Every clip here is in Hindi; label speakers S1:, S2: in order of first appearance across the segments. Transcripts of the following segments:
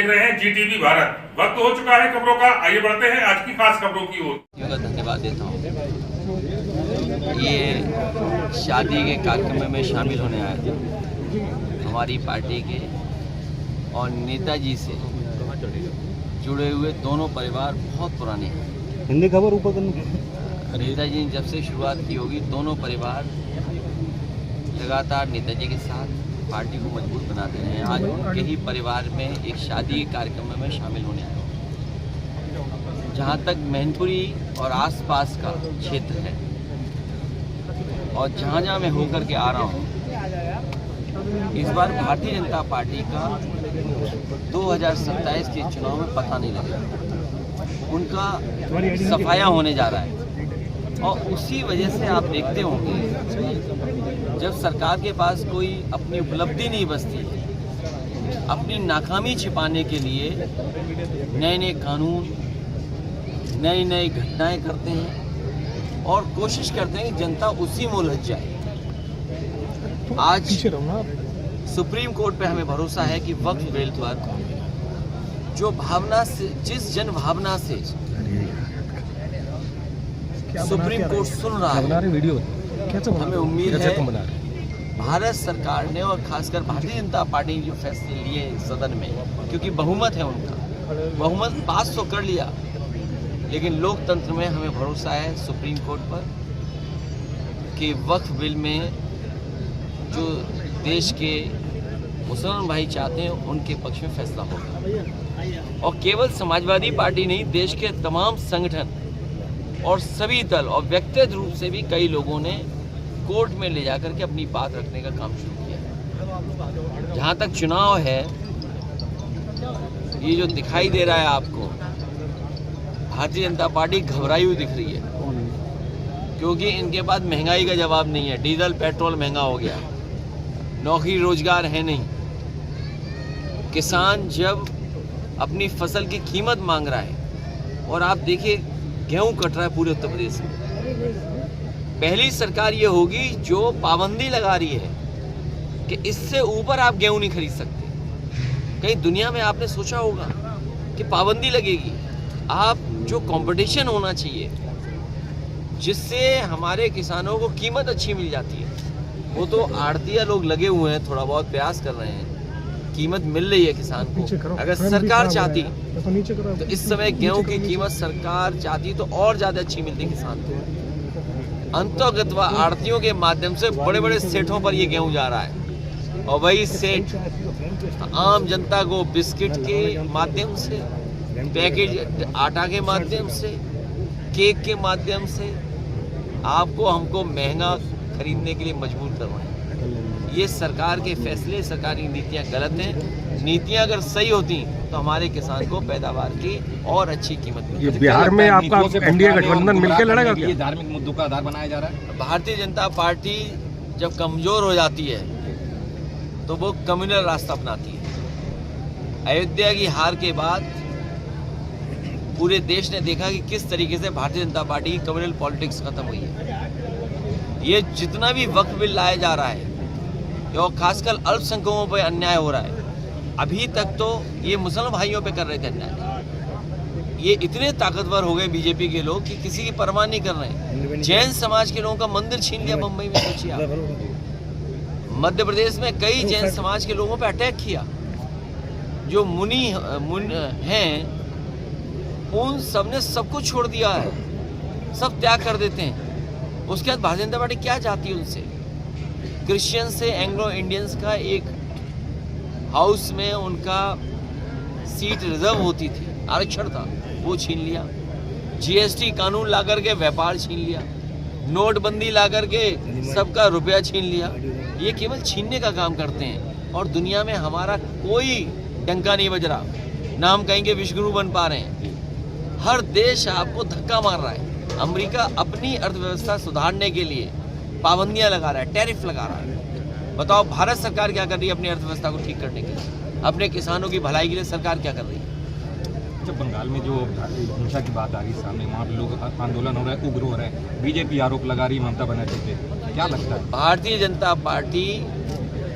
S1: देख रहे हैं जीटीवी भारत। वक्त हो चुका है खबरों का, आइए बढ़ते हैं आज की खास खबरों की ओर।
S2: धन्यवाद देता हूँ। ये शादी के कार्यक्रम में शामिल होने आए थे हमारी पार्टी के और नेताजी से जुड़े हुए दोनों परिवार बहुत पुराने हैं।
S3: हिंदी खबर ऊपर करना।
S2: नेताजी ने जब से शुरुआत की होगी दोनों परिवार लगातार नेताजी के साथ पार्टी को मजबूत बनाते रहे हैं। आज उनके ही परिवार में एक शादी के कार्यक्रम में शामिल होने आया हूँ। जहाँ तक मैनपुरी और आसपास का क्षेत्र है और जहाँ जहाँ मैं होकर के आ रहा हूँ, इस बार भारतीय जनता पार्टी का 2027 के चुनाव में पता नहीं लगेगा। उनका सफाया होने जा रहा है और उसी वजह से आप देखते होंगे जब सरकार के पास कोई अपनी उपलब्धि नहीं बचती, अपनी नाकामी छिपाने के लिए नए नए कानून, नई नई घटनाएं करते हैं और कोशिश करते हैं कि जनता उसी में उलझ जाए। आज सुप्रीम कोर्ट पे हमें भरोसा है कि वक्फ बिल पर जो भावना से, जिस जन भावना से सुप्रीम कोर्ट सुन रहा है, हमें उम्मीद है भारत सरकार ने और खासकर भारतीय जनता पार्टी ने जो फैसले लिए सदन में, क्योंकि बहुमत है उनका, बहुमत पास तो कर लिया, लेकिन लोकतंत्र में हमें भरोसा है सुप्रीम कोर्ट पर कि वक्फ बिल में जो देश के मुसलमान भाई चाहते हैं उनके पक्ष में फैसला होगा। और केवल समाजवादी पार्टी नहीं, देश के तमाम संगठन और सभी दल और व्यक्तिगत रूप से भी कई लोगों ने कोर्ट में ले जाकर के अपनी बात रखने का काम शुरू किया। जहाँ तक चुनाव है, ये जो दिखाई दे रहा है आपको, भारतीय जनता पार्टी घबराई हुई दिख रही है, क्योंकि इनके पास महंगाई का जवाब नहीं है। डीजल पेट्रोल महंगा हो गया, नौकरी रोजगार है नहीं। किसान जब अपनी फसल की कीमत मांग रहा है और आप देखिए गेहूं कट रहा है पूरे उत्तर प्रदेश में। पहली सरकार ये होगी जो पाबंदी लगा रही है कि इससे ऊपर आप गेहूं नहीं खरीद सकते। कहीं दुनिया में आपने सोचा होगा कि पाबंदी लगेगी? आप जो कंपटीशन होना चाहिए जिससे हमारे किसानों को कीमत अच्छी मिल जाती है, वो तो आड़तिया लोग लगे हुए हैं, थोड़ा बहुत प्रयास कर रहे हैं, कीमत मिल रही है किसान को। अगर सरकार चाहती तो इस समय गेहूं की कीमत सरकार चाहती तो और ज्यादा अच्छी मिलती किसान को। अंतर्गत व आड़तियों के माध्यम से बड़े बड़े सेठों पर ये गेहूं जा रहा है और वही सेठ आम जनता को बिस्किट के माध्यम से, पैकेज आटा के माध्यम से, केक के माध्यम से आपको हमको महंगा खरीदने के लिए मजबूर कर रहे हैं। ये सरकार के फैसले, सरकारी नीतियां गलत हैं। नीतियां अगर सही होती तो हमारे किसान को पैदावार की और अच्छी कीमत मिलती।
S3: ये बिहार में आपका एनडीए गठबंधन मिलकर लड़ेगा क्या?
S4: ये धार्मिक मुद्दों का आधार बनाया जा रहा है।
S2: भारतीय जनता पार्टी जब कमजोर हो जाती है तो वो कम्युनल रास्ता अपनाती है। अयोध्या की हार के बाद पूरे देश ने देखा कि किस तरीके से भारतीय जनता पार्टी की कम्युनल पॉलिटिक्स खत्म हुई है। ये जितना भी वक्फ बिल लाया जा रहा है और खासकर अल्पसंख्यकों पर अन्याय हो रहा है, अभी तक तो ये मुसलमान भाइयों पे कर रहे थे अन्याय। ये इतने ताकतवर हो गए बीजेपी के लोग कि किसी की परवाह नहीं कर रहे हैं। जैन समाज के लोगों का मंदिर छीन लिया मुंबई में, सोचिए आप। मध्य प्रदेश में कई जैन समाज के लोगों पर अटैक किया। जो मुनि हैं उन सब ने सब कुछ छोड़ दिया है, सब त्याग कर देते हैं। उसके बाद भारतीय जनता पार्टी क्या चाहती है उनसे? क्रिश्चियन से एंग्लो इंडियंस का एक हाउस में उनका सीट रिजर्व होती थी, आरक्षण था, वो छीन लिया। जीएसटी कानून ला करके व्यापार छीन लिया, नोटबंदी ला करके सबका रुपया छीन लिया। ये केवल छीनने का काम करते हैं और दुनिया में हमारा कोई डंका नहीं बज रहा, ना हम कहीं के विश्वगुरु बन पा रहे हैं। हर देश आपको धक्का मार रहा है। अमेरिका अपनी अर्थव्यवस्था सुधारने के लिए पाबंदियां लगा रहा है, टैरिफ लगा रहा है। बताओ भारत सरकार क्या कर रही है अपनी अर्थव्यवस्था को ठीक करने के लिए? अपने किसानों की भलाई के लिए सरकार क्या कर रही है?
S4: जब बंगाल में जो हिंसा की बात आ रही सामने, वहाँ पे लोग आंदोलन हो रहा है, उग्र हो रहा है, बीजेपी आरोप लगा रही ममता बनर्जी पे, क्या लगता है?
S2: भारतीय जनता पार्टी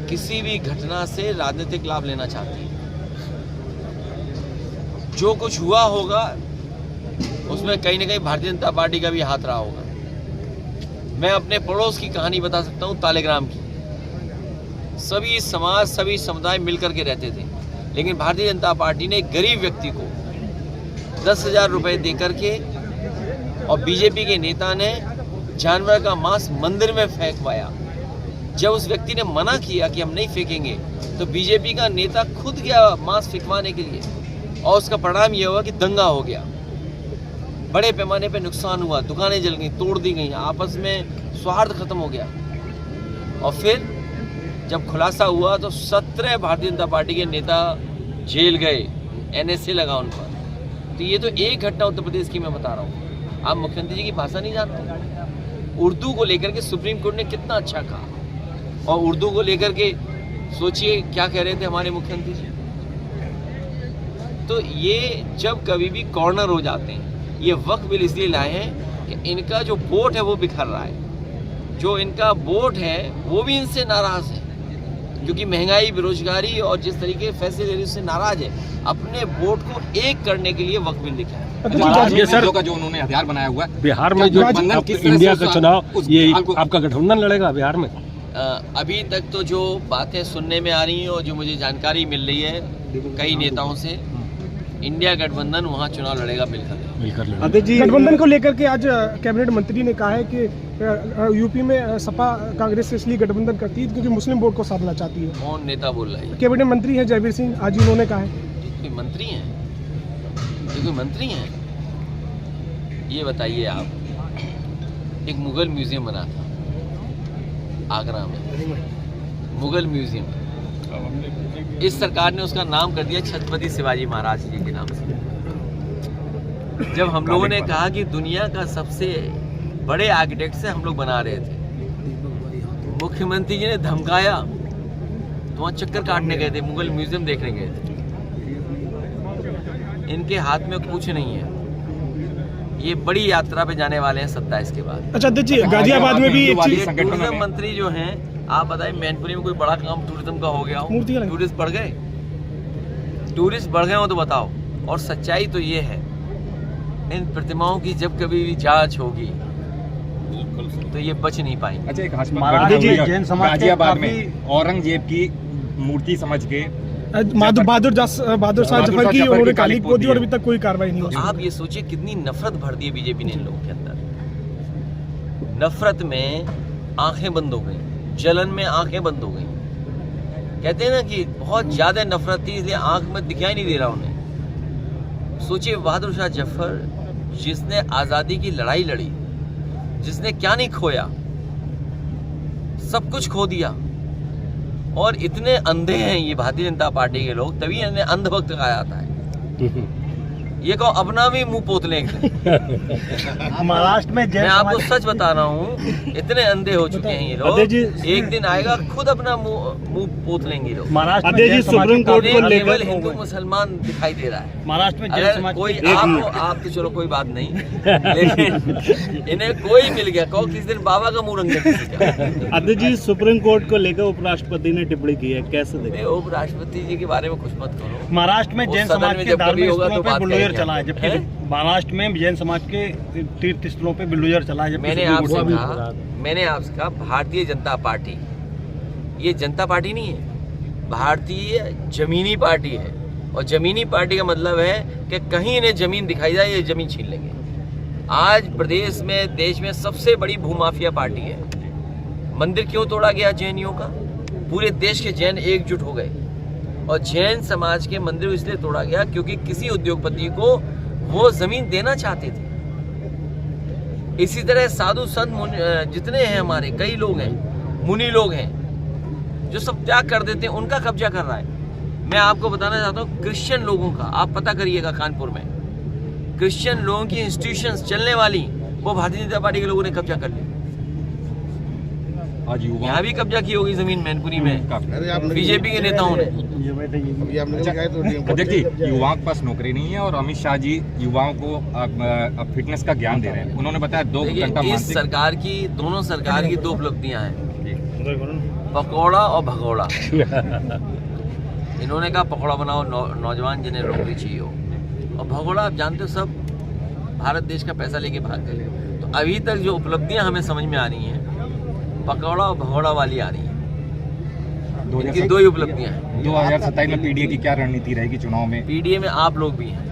S2: किसी भी घटना से राजनीतिक लाभ लेना चाहती है। जो कुछ हुआ होगा उसमें कहीं ना कहीं भारतीय जनता पार्टी का भी हाथ रहा होगा। मैं अपने पड़ोस की कहानी बता सकता हूँ, तालेग्राम की। सभी समाज, सभी समुदाय मिलकर के रहते थे, लेकिन भारतीय जनता पार्टी ने एक गरीब व्यक्ति को 10,000 रुपए दे करके और बीजेपी के नेता ने जानवर का मांस मंदिर में फेंकवाया। जब उस व्यक्ति ने मना किया कि हम नहीं फेंकेंगे, तो बीजेपी का नेता खुद गया मांस फेंकवाने के लिए, और उसका परिणाम यह हुआ कि दंगा हो गया, बड़े पैमाने पे नुकसान हुआ, दुकानें जल गई, तोड़ दी गई, आपस में सौहार्द खत्म हो गया। और फिर जब खुलासा हुआ तो 17 भारतीय जनता पार्टी के नेता जेल गए, NSA लगा उन पर। तो ये तो एक घटना उत्तर प्रदेश की मैं बता रहा हूँ। आप मुख्यमंत्री जी की भाषा नहीं जानते। उर्दू को लेकर के सुप्रीम कोर्ट ने कितना अच्छा कहा, और उर्दू को लेकर के सोचिए क्या कह रहे थे हमारे मुख्यमंत्री जी। तो ये जब कभी भी कॉर्नर हो जाते हैं, ये वक्त बिल इसलिए लाए हैं कि इनका जो वोट है वो बिखर रहा है। जो इनका वोट है वो भी इनसे नाराज है, क्योंकि महंगाई, बेरोजगारी और जिस तरीके के फैसले ले रही उससे नाराज है। अपने वोट को एक करने के लिए वक्त बिल लिखा है।
S4: ये सर का जो उन्होंने हथियार बनाया हुआ है,
S3: बिहार में जो इंडिया का चुनाव, ये आपका गठबंधन लड़ेगा बिहार में?
S2: अभी तक तो जो बातें सुनने में आ रही हैं और जो मुझे जानकारी मिल रही है कई नेताओं से, इंडिया गठबंधन वहाँ चुनाव लड़ेगा मिलकर।
S5: अध्यक्ष जी, गठबंधन को लेकर के आज कैबिनेट मंत्री ने कहा है कि यूपी में सपा कांग्रेस से इसलिए गठबंधन करती है क्योंकि मुस्लिम वोट को साधना चाहती है।
S2: कौन नेता बोल रहा है?
S5: कैबिनेट मंत्री है जयवीर सिंह, आज उन्होंने कहा है।
S2: कोई मंत्री हैं? कोई मंत्री हैं? ये बताइए आप, एक मुगल म्यूजियम बना था आगरा में, मुगल म्यूजियम, इस सरकार ने उसका नाम कर दिया छत्रपति शिवाजी महाराज जी के नाम से। जब हम लोगों ने कहा कि दुनिया का सबसे बड़े आर्किटेक्ट से हम लोग बना रहे थे, मुख्यमंत्री जी ने धमकाया, तो वहाँ चक्कर काटने गए थे, मुगल म्यूजियम देखने गए थे। इनके हाथ में कुछ नहीं है। ये बड़ी यात्रा पे जाने वाले हैं 27 के बाद।
S5: अच्छा अध्यक्ष जी, गाजियाबाद में भी
S2: टूरिज्म मंत्री जो हैं, आप बताएं मैनपुरी में कोई बड़ा काम टूरिज्म का हो गया हो? टूरिस्ट बढ़ गए? टूरिस्ट बढ़ गए हो तो बताओ। और सच्चाई तो ये है, इन प्रतिमाओं की जब कभी भी जांच होगी तो ये बच नहीं पाएंगे।
S4: अच्छा, एक गाजियाबाद में औरंगजेब की मूर्ति समझ के
S5: बहादुर शाह जफर की उन्होंने काली पोती और अभी तक कोई कार्रवाई नहीं हुई।
S2: आप ये सोचिए कितनी नफरत भर दी है बीजेपी ने इन लोगों के अंदर। नफरत में आंखें बंद हो गई, जलन में आंखें बंद हो गई। कहते हैं ना कि बहुत ज्यादा नफरत थी इसलिए आंख में दिखाई नहीं दे रहा उन्हें। सोचिए बहादुर शाह जफर, जिसने आजादी की लड़ाई लड़ी, जिसने क्या नहीं खोया, सब कुछ खो दिया। और इतने अंधे हैं ये भारतीय जनता पार्टी के लोग, तभी इन्हें अंधभक्त कहा जाता है। ये कहो अपना भी मुंह पोत लेंगे।
S5: महाराष्ट्र में
S2: मैं आपको सच बता रहा हूँ, इतने अंधे हो चुके हैं ये लोग। एक दिन आएगा खुद अपना मुंह पोत लेंगे लोग।
S5: महाराष्ट्र सुप्रीम कोर्ट को
S2: लेवल हिंदू मुसलमान दिखाई दे रहा है
S5: महाराष्ट्र में।
S2: अगर कोई आप तो चलो कोई बात नहीं, लेकिन इन्हें कोई मिल गया, कहो किस दिन बाबा का मुंह रंगे किसी का।
S5: अध्यक्ष जी, सुप्रीम कोर्ट को लेकर उपराष्ट्रपति ने टिप्पणी की है, कैसे देखें?
S2: उपराष्ट्रपति जी के बारे में कुछ मत करो।
S5: महाराष्ट्र में जैन समाज के धार्मिक स्थलों पे बुलडोजर चला है, जबकि
S2: है?
S5: महाराष्ट्र में जैन समाज के तीर्थ स्थलों पे बुलडोजर चला है।
S2: मैंने आपसे कहा भारतीय जनता पार्टी ये जनता पार्टी नहीं है, भारतीय जमीनी पार्टी है। और जमीनी पार्टी का मतलब है कि कहीं इन्हें जमीन दिखाई जाए ये जमीन छीन लेंगे। आज प्रदेश में, देश में सबसे बड़ी भूमाफिया पार्टी है। मंदिर क्यों तोड़ा गया जैनियों का? पूरे देश के जैन एकजुट हो गए और जैन समाज के मंदिर इसलिए तोड़ा गया क्योंकि किसी उद्योगपति को वो जमीन देना चाहते थे। इसी तरह साधु संत जितने हैं हमारे, कई लोग हैं, मुनि लोग हैं, जो सब त्याग कर देते हैं, उनका कब्जा कर रहा है। मैं आपको बताना चाहता हूँ क्रिश्चियन लोगों का, आप पता करिएगा कानपुर में क्रिश्चियन लोगों की इंस्टीट्यूशंस चलने वाली, वो भारतीय जनता पार्टी के लोगों ने कब्जा कर लिया।
S4: आज
S2: यहाँ भी कब्जा की होगी जमीन मैनपुरी में बीजेपी के नेताओं ने।
S4: अध्यक्ष जी, युवाओं के पास नौकरी नहीं है और अमित शाह जी युवाओं को अब फिटनेस का ज्ञान दे रहे हैं। उन्होंने बताया 2 घंटा
S2: इस सरकार की, दोनों सरकार की 2 उपलब्धियां हैं, पकौड़ा और भगौड़ा। इन्होंने कहा पकौड़ा बनाओ नौजवान जिन्हें नौकरी चाहिए हो, और भगोड़ा आप जानते हो सब भारत देश का पैसा लेके भाग गए। तो अभी तक जो उपलब्धियां हमें समझ में आ रही हैं पकौड़ा और भगोड़ा वाली आ रही हैं। इनकी दो ही उपलब्धियां हैं।
S4: 2027 में पीडीए की क्या रणनीति रहेगी चुनाव में?
S2: पीडीए में आप लोग भी हैं,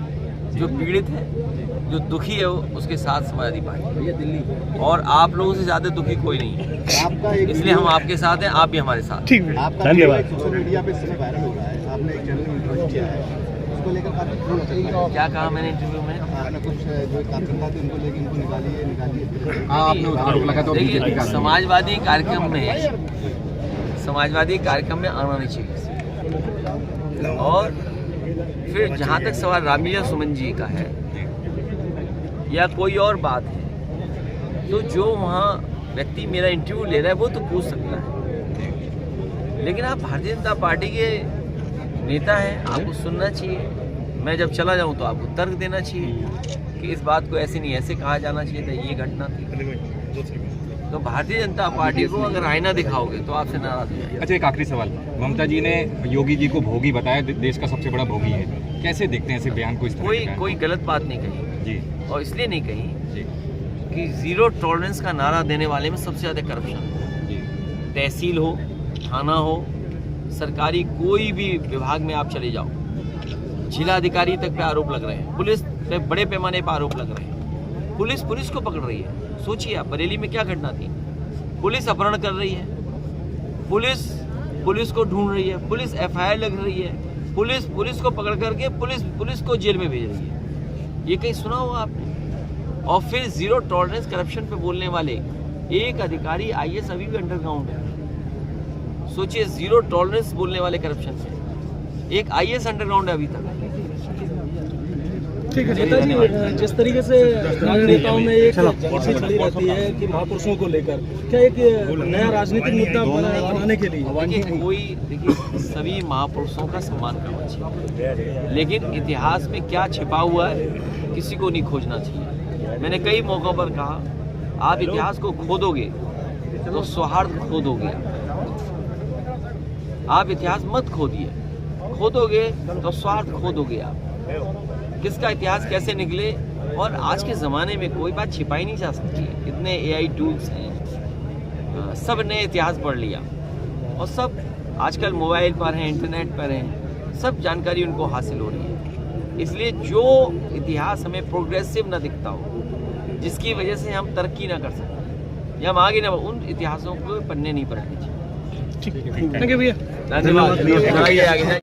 S2: जो पीड़ित है, जो दुखी है, उसके साथ समाजवादी पार्टी, और आप लोगों से ज्यादा दुखी कोई नहीं है, इसलिए हम आपके साथ हैं, आप भी हमारे साथ।
S5: ठीक है,
S3: धन्यवाद।
S6: सोशल मीडिया पे इस समय वायरल हो रहा है, आपने एक चैनल में इंटरव्यू किया है, उसको लेकर काफी ट्रोल चल रहा है।
S2: क्या कहा मैंने इंटरव्यू में?
S6: आपने कुछ जो कार्यकर्ता थे उनको लेकर इनको निकालिए।
S4: आपने आरोप लगा तो बीजेपी
S2: देखिए,
S4: का
S2: समाजवादी कार्यक्रम में आना नहीं चाहिए। और फिर जहाँ तक सवाल रामिया सुमन जी का है या कोई और बात है, तो जो वहाँ व्यक्ति मेरा इंटरव्यू ले रहा है वो तो पूछ सकता है, लेकिन आप भारतीय जनता पार्टी के नेता हैं, आपको सुनना चाहिए। मैं जब चला जाऊं तो आपको तर्क देना चाहिए कि इस बात को ऐसे नहीं ऐसे कहा जाना चाहिए था, ये घटना थी। तो भारतीय जनता पार्टी को अगर आईना दिखाओगे तो आपसे नाराज हो जाएगी।
S4: अच्छा, एक आखिरी सवाल। ममता जी ने योगी जी को भोगी बताया, देश का सबसे बड़ा भोगी है, कैसे देखते हैं ऐसे बयान को? इस तरह
S2: कोई गलत बात नहीं कही
S4: जी,
S2: और इसलिए नहीं कही
S4: जी,
S2: कि जीरो टॉलरेंस का नारा देने वाले में सबसे ज्यादा करप्शन है।
S4: जी,
S2: तहसील हो, थाना हो, सरकारी कोई भी विभाग में आप चले जाओ, जिला अधिकारी तक पे आरोप लग रहे हैं, पुलिस पे बड़े पैमाने पर आरोप लग रहे हैं। पुलिस को पकड़ रही है। सोचिए आप, बरेली में क्या घटना थी, पुलिस अपहरण कर रही है, पुलिस को ढूंढ रही है, पुलिस एफआईआर लग रही है, पुलिस को पकड़ करके पुलिस को जेल में भेज रही है। ये कहीं सुना होगा आपने? और फिर जीरो टॉलरेंस करप्शन पे बोलने वाले एक अधिकारी आईएएस अभी भी अंडरग्राउंड है। सोचिए, जीरो टॉलरेंस बोलने वाले करप्शन से एक आईएएस अंडरग्राउंड है अभी तक।
S5: ठीक है।
S7: नेताजी, जिस तरीके से राजनेताओं में एक चर्चा चली रहती है कि महापुरुषों को लेकर, क्या एक नया राजनीतिक मुद्दा बनाने के लिए?
S2: देखिए, सभी महापुरुषों का सम्मान करना चाहिए, लेकिन इतिहास में क्या छिपा हुआ है किसी को नहीं खोजना चाहिए। मैंने कई मौकों पर कहा, आप इतिहास को खोदोगे तो सौहार्द खो दोगे। आप इतिहास मत खोदोगे तो स्वार्थ खो दोगे। आप किसका इतिहास कैसे निकले, और आज के ज़माने में कोई बात छिपाई नहीं जा सकती है। इतने एआई टूल्स हैं, सब ने इतिहास पढ़ लिया और सब आजकल मोबाइल पर हैं, इंटरनेट पर हैं, सब जानकारी उनको हासिल हो रही है। इसलिए जो इतिहास हमें प्रोग्रेसिव ना दिखता हो, जिसकी वजह से हम तरक्की ना कर सकें या हम आगे ना, उन इतिहासों को पन्ने नहीं पलटने चाहिए।
S5: ठीक है, थैंक यू भैया।
S2: धन्यवाद। आगे